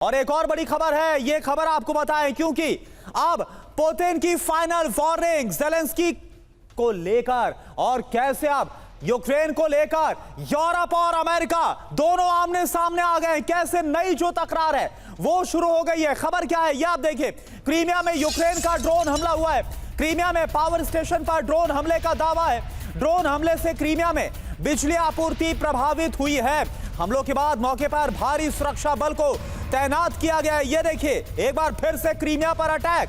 और एक और बड़ी खबर है, यह खबर आपको बताएं क्योंकि अब पुतिन की फाइनल वार्निंग ज़ेलेंस्की को लेकर और कैसे अब यूक्रेन को लेकर यूरोप और अमेरिका दोनों आमने सामने आ गए। कैसे नई जो तकरार है वो शुरू हो गई है। खबर क्या है ये आप देखिए। क्रीमिया में यूक्रेन का ड्रोन हमला हुआ है। क्रीमिया में पावर स्टेशन पर ड्रोन हमले का दावा है। ड्रोन हमले से क्रीमिया में बिजली आपूर्ति प्रभावित हुई है। हमलों के बाद मौके पर भारी सुरक्षा बल को तैनात किया गया है। ये देखिए एक बार फिर से क्रीमिया पर अटैक।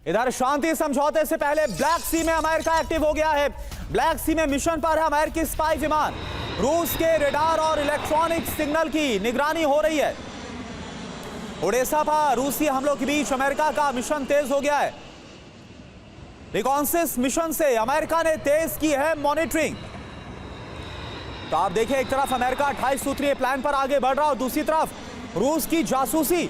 इधर शांति समझौते से पहले ब्लैक सी में अमेरिका एक्टिव हो गया है। ब्लैक सी में मिशन पर है अमेरिकी स्पाई विमान। रूस के रडार और इलेक्ट्रॉनिक सिग्नल की निगरानी हो रही है। ओडेसा पर रूसी हमलों के बीच अमेरिका का मिशन तेज हो गया है। रिकॉन्सिस मिशन से अमेरिका ने तेज की है मॉनिटरिंग। तो आप देखिए एक तरफ अमेरिका 28 सूत्रीय प्लान पर आगे बढ़ रहा और दूसरी तरफ रूस की जासूसी।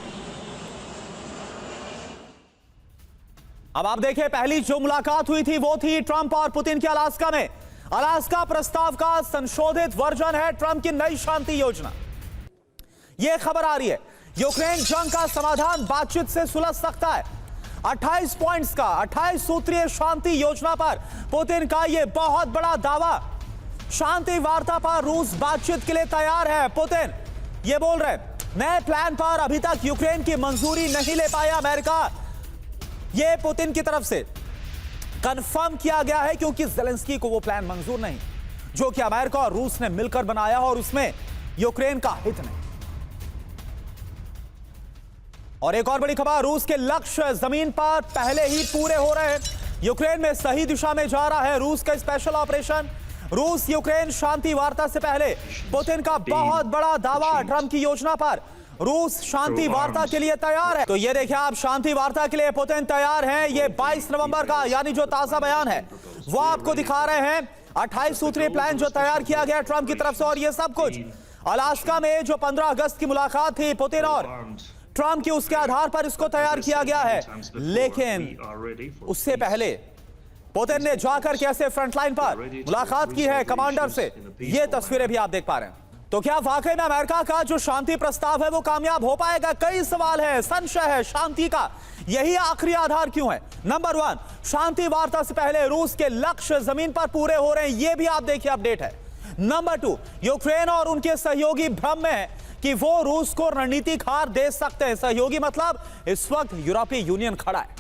अब आप देखिए पहली जो मुलाकात हुई थी वो थी ट्रंप और पुतिन की अलास्का में। अलास्का प्रस्ताव का संशोधित वर्जन है ट्रंप की नई शांति योजना। यह खबर आ रही है यूक्रेन जंग का समाधान बातचीत से सुलझ सकता है। 28 पॉइंट्स का 28 सूत्रीय शांति योजना पर पुतिन का यह बहुत बड़ा दावा। शांति वार्ता पर रूस बातचीत के लिए तैयार है। पुतिन यह बोल रहे नए प्लान पर अभी तक यूक्रेन की मंजूरी नहीं ले पाया अमेरिका। यह पुतिन की तरफ से कंफर्म किया गया है क्योंकि ज़ेलेंस्की को वो प्लान मंजूर नहीं जो कि अमेरिका और रूस ने मिलकर बनाया और उसमें यूक्रेन का हित नहीं। और एक और बड़ी खबर, रूस के लक्ष्य जमीन पर पहले ही पूरे हो रहे हैं। यूक्रेन में सही दिशा में जा रहा है रूस का स्पेशल ऑपरेशन। रूस यूक्रेन शांति वार्ता से पहले पुतिन का बहुत बड़ा दावा ट्रंप की योजना पर। रूस शांति वार्ता के लिए तैयार है। तो ये देखिए आप शांति वार्ता के लिए पुतिन तैयार हैं। ये 22 नवंबर का यानी जो ताजा बयान है वो आपको दिखा रहे हैं। 28 सूत्रीय प्लान जो तैयार किया गया ट्रंप की तरफ से और ये सब कुछ अलास्का में जो 15 अगस्त की मुलाकात थी पुतिन और ट्रंप की, उसके आधार पर इसको तैयार किया गया है। लेकिन उससे पहले पुतिन ने जाकर कैसे फ्रंटलाइन पर मुलाकात की है कमांडर से, ये तस्वीरें भी आप देख पा रहे हैं। तो क्या वाकई में अमेरिका का जो शांति प्रस्ताव है वो कामयाब हो पाएगा? कई सवाल है, संशय है शांति का यही आखिरी आधार क्यों है। नंबर 1, शांति वार्ता से पहले रूस के लक्ष्य जमीन पर पूरे हो रहे हैं, ये भी आप देखिए अपडेट है। नंबर 2, यूक्रेन और उनके सहयोगी भ्रम में है कि वो रूस को रणनीतिक हार दे सकते हैं। सहयोगी मतलब इस वक्त यूरोपीय यूनियन खड़ा है।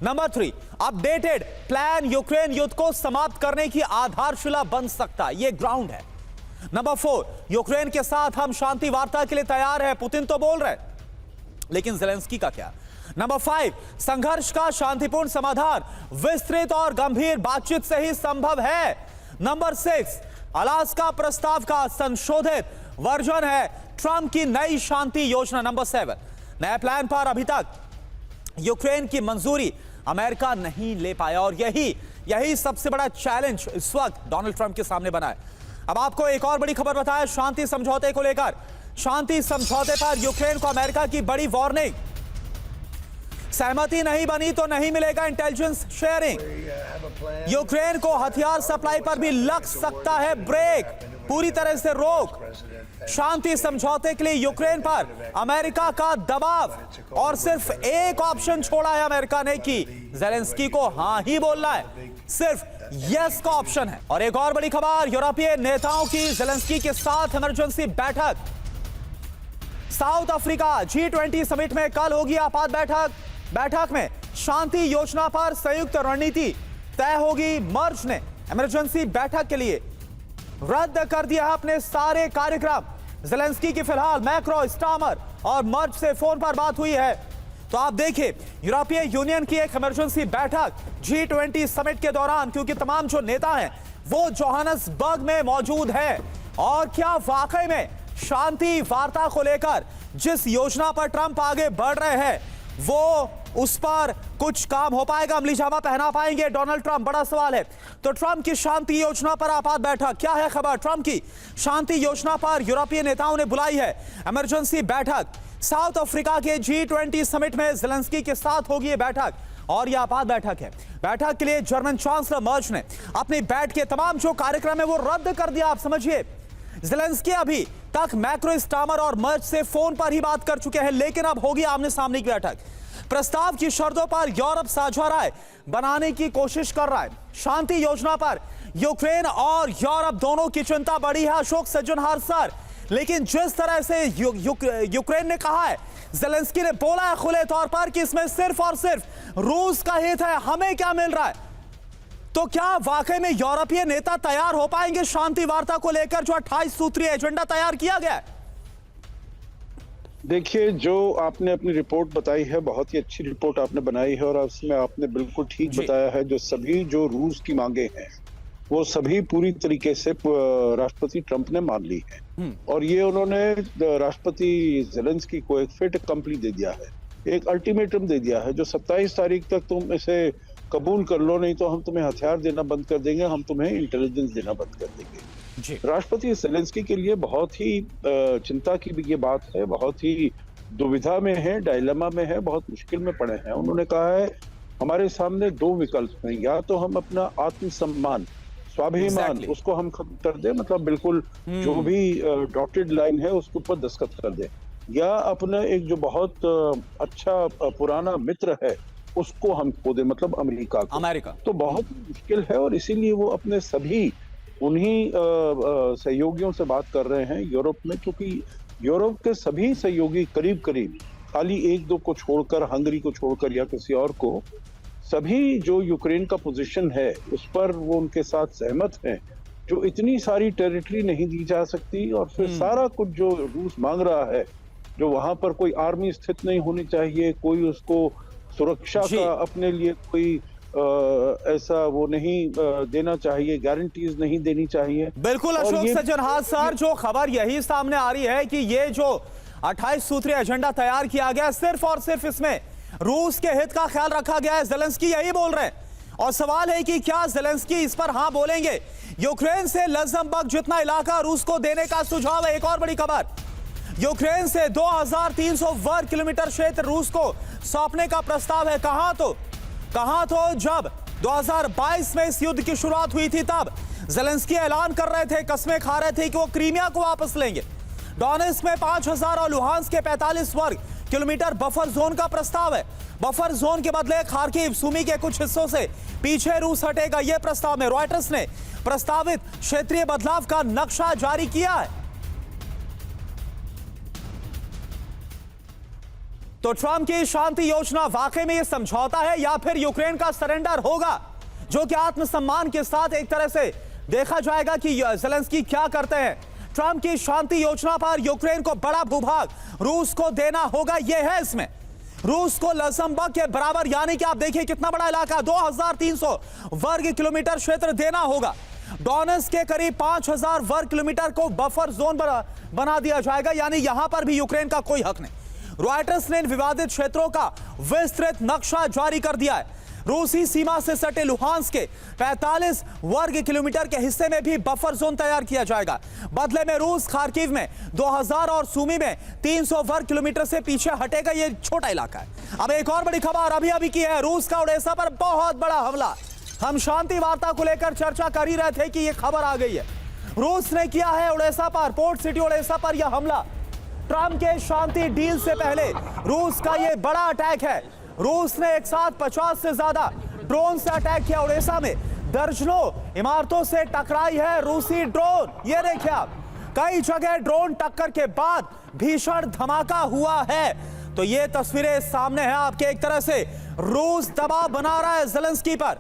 नंबर 3, अपडेटेड प्लान यूक्रेन युद्ध को समाप्त करने की आधारशिला बन सकता है, ये ग्राउंड है। नंबर 4, यूक्रेन के साथ हम शांति वार्ता के लिए तैयार हैं, पुतिन तो बोल रहे लेकिन ज़ेलेंस्की का क्या। नंबर 5, संघर्ष का शांतिपूर्ण समाधान विस्तृत और गंभीर बातचीत से ही संभव है। नंबर 6, अलास्का प्रस्ताव का संशोधित वर्जन है ट्रंप की नई शांति योजना। नंबर 7, नए प्लान पर अभी तक यूक्रेन की मंजूरी अमेरिका नहीं ले पाया और यही सबसे बड़ा चैलेंज इस वक्त डोनाल्ड ट्रंप के सामने बना है। अब आपको एक और बड़ी खबर बताएं शांति समझौते को लेकर। शांति समझौते पर यूक्रेन को अमेरिका की बड़ी वार्निंग। सहमति नहीं बनी तो नहीं मिलेगा इंटेलिजेंस शेयरिंग। यूक्रेन को हथियार सप्लाई पर भी लग सकता है ब्रेक, पूरी तरह से रोक। शांति समझौते के लिए यूक्रेन पर अमेरिका का दबाव और सिर्फ एक ऑप्शन छोड़ा है अमेरिका ने कि ज़ेलेंस्की को हां ही बोलना है, सिर्फ यस का ऑप्शन है। और एक और बड़ी खबर, यूरोपीय नेताओं की ज़ेलेंस्की के साथ इमरजेंसी बैठक। साउथ अफ्रीका G20 समिट में कल होगी आपात बैठक में शांति योजना पर संयुक्त रणनीति तय होगी। मर्ज ने इमरजेंसी बैठक के लिए रद्द कर दिया अपने सारे कार्यक्रम। ज़ेलेंस्की की फिलहाल मैक्रो, स्टामर और मर्ज से फोन पर बात हुई है। तो आप देखिए यूरोपीय यूनियन की एक इमरजेंसी बैठक G20 समिट के दौरान, क्योंकि तमाम जो नेता हैं वो जोहान्सबर्ग में मौजूद है। और क्या वाकई में शांति वार्ता को लेकर जिस योजना पर ट्रंप आगे बढ़ रहे हैं वो उस पर कुछ काम हो पाएगा? अमली जामा पहना पाएंगे डोनाल्ड ट्रंप? बड़ा सवाल है। तो ट्रंप की शांति योजना पर आपात बैठक, क्या है खबर? ट्रंप की शांति योजना पर यूरोपीय नेताओं ने बुलाई है इमरजेंसी बैठक। साउथ अफ्रीका के G20 समिट में ज़ेलेंस्की के साथ होगी ये बैठक और यह आपात बैठक है। बैठक के लिए जर्मन चांसलर मर्ज ने अपनी बैठ के तमाम जो कार्यक्रम है वो रद्द कर दिया। आप समझिए, ज़ेलेंस्की अभी तक मैक्रो, स्टामर और मर्ज से फोन पर ही बात कर चुके हैं, लेकिन अब होगी आमने सामने की बैठक। प्रस्ताव की शर्तों पर यूरोप साझा राय बनाने की कोशिश कर रहा है। शांति योजना पर यूक्रेन और यूरोप दोनों की चिंता बढ़ी है। अशोक सज्जनहार सर, लेकिन जिस तरह से यूक्रेन ने कहा है, ज़ेलेंस्की ने बोला है खुले तौर पर कि इसमें सिर्फ और सिर्फ रूस का हित है, हमें क्या मिल रहा है? तो क्या वाकई में यूरोपीय नेता तैयार हो पाएंगे शांति वार्ता को लेकर जो 28 सूत्रीय एजेंडा तैयार किया गया है? देखिए, जो आपने अपनी रिपोर्ट बताई है, बहुत ही अच्छी रिपोर्ट आपने बनाई है और उसमें आपने बिल्कुल ठीक बताया है। जो सभी जो रूस की मांगे हैं वो सभी पूरी तरीके से राष्ट्रपति ट्रंप ने मान ली है और ये उन्होंने राष्ट्रपति ज़ेलेंस्की को एक फेट कंप्ली दे दिया है, एक अल्टीमेटम दे दिया है जो 27 तारीख तक तुम इसे कबूल कर लो, नहीं तो हम तुम्हें हथियार देना बंद कर देंगे, हम तुम्हें इंटेलिजेंस देना बंद कर देंगे। राष्ट्रपति ज़ेलेंस्की के लिए बहुत ही चिंता की भी ये बात है, बहुत ही दुविधा में है, डायलेमा में है, बहुत मुश्किल में पड़े हैं। उन्होंने कहा है हमारे सामने दो विकल्प हैं, या तो हम अपना आत्मसम्मान, स्वाभिमान उसको हम खत्म कर दें, मतलब बिल्कुल जो भी डॉटेड लाइन है उसके ऊपर दस्तखत कर दें, या अपना एक जो बहुत अच्छा पुराना मित्र है उसको हम खो दें, मतलब अमेरिका को। तो बहुत मुश्किल है और इसीलिए वो अपने सभी उन्हीं सहयोगियों से बात कर रहे हैं यूरोप में, क्योंकि यूरोप के सभी सहयोगी करीब करीब, खाली एक दो को छोड़कर, हंगरी को छोड़कर या किसी और को, सभी जो यूक्रेन का पोजीशन है उस पर वो उनके साथ सहमत हैं। जो इतनी सारी टेरिटरी नहीं दी जा सकती और फिर सारा कुछ जो रूस मांग रहा है, जो वहां पर कोई आर्मी स्थित नहीं होनी चाहिए, कोई उसको सुरक्षा का अपने लिए कोई ऐसा वो नहीं देना चाहिए, गारंटीज नहीं देनी चाहिए। बिल्कुल अशोक सज्जनहार सर, जो खबर यही सामने आ रही है कि ये जो 28 सूत्रीय एजेंडा तैयार किया गया, सिर्फ और सिर्फ इसमें रूस के हित का ख्याल रखा गया है। ज़ेलेंस्की यही बोल रहे हैं और सवाल है कि क्या ज़ेलेंस्की इस पर हां बोलेंगे? यूक्रेन से लग्जमबर्ग जितना इलाका रूस को देने का सुझाव है। एक और बड़ी खबर, यूक्रेन से 2300 वर्ग किलोमीटर क्षेत्र रूस को सौंपने का प्रस्ताव है। कहां तो जब 2022 में इस युद्ध की शुरुआत हुई थी, तब ज़ेलेंस्की ऐलान कर रहे थे, कस्में खा रहे थे कि वो क्रीमिया को वापस लेंगे। डोनेट्स्क में 5000 और लुहांस्क के 45 वर्ग किलोमीटर बफर जोन का प्रस्ताव है। बफर जोन के बदले खार्किव, सुमी के कुछ हिस्सों से पीछे रूस हटेगा, यह प्रस्ताव में रॉयटर्स ने प्रस्तावित क्षेत्रीय बदलाव का नक्शा जारी किया है। तो ट्रंप की शांति योजना वाकई में यह समझौता है या फिर यूक्रेन का सरेंडर होगा, जो कि आत्मसम्मान के साथ एक तरह से देखा जाएगा कि ज़ेलेंस्की क्या करते हैं। ट्रंप की शांति योजना पर यूक्रेन को बड़ा भूभाग रूस को देना होगा, यह है इसमें। रूस को लग्जमबर्ग के बराबर, यानी कि आप देखिए कितना बड़ा इलाका, 2300 वर्ग किलोमीटर क्षेत्र देना होगा। डोनेट्स्क के करीब 5000 वर्ग किलोमीटर को बफर जोन बना दिया जाएगा, यानी यहां पर भी यूक्रेन का कोई हक नहीं। रॉयटर्स ने इन विवादित क्षेत्रों का विस्तृत नक्शा जारी कर दिया है। रूसी सीमा से सटे लुहांस्क के 45 वर्ग किलोमीटर के हिस्से में भी बफर जोन तैयार किया जाएगा। बदले में रूस खार्किव में 2000 और सुमी में 300 वर्ग किलोमीटर से पीछे हटेगा, ये छोटा इलाका है। अब एक और बड़ी खबर अभी की है, रूस का ओडेसा पर बहुत बड़ा हमला। हम शांति वार्ता को लेकर चर्चा कर ही रहे थे कि यह खबर आ गई है। रूस ने किया है ओडेसा पर, पोर्ट सिटी ओडेसा पर यह हमला। ट्रंप के शांति डील से पहले रूस का यह बड़ा अटैक है। रूस ने एक साथ 50 से ज्यादा ड्रोन से अटैक किया ओडेसा में। दर्जनों इमारतों से टकराई है रूसी ड्रोन। ये देखिए आप, कई जगह ड्रोन टक्कर के बाद भीषण धमाका हुआ है। तो ये तस्वीरें सामने हैं आपके। एक तरह से रूस दबाव बना रहा है ज़ेलेंस्की पर।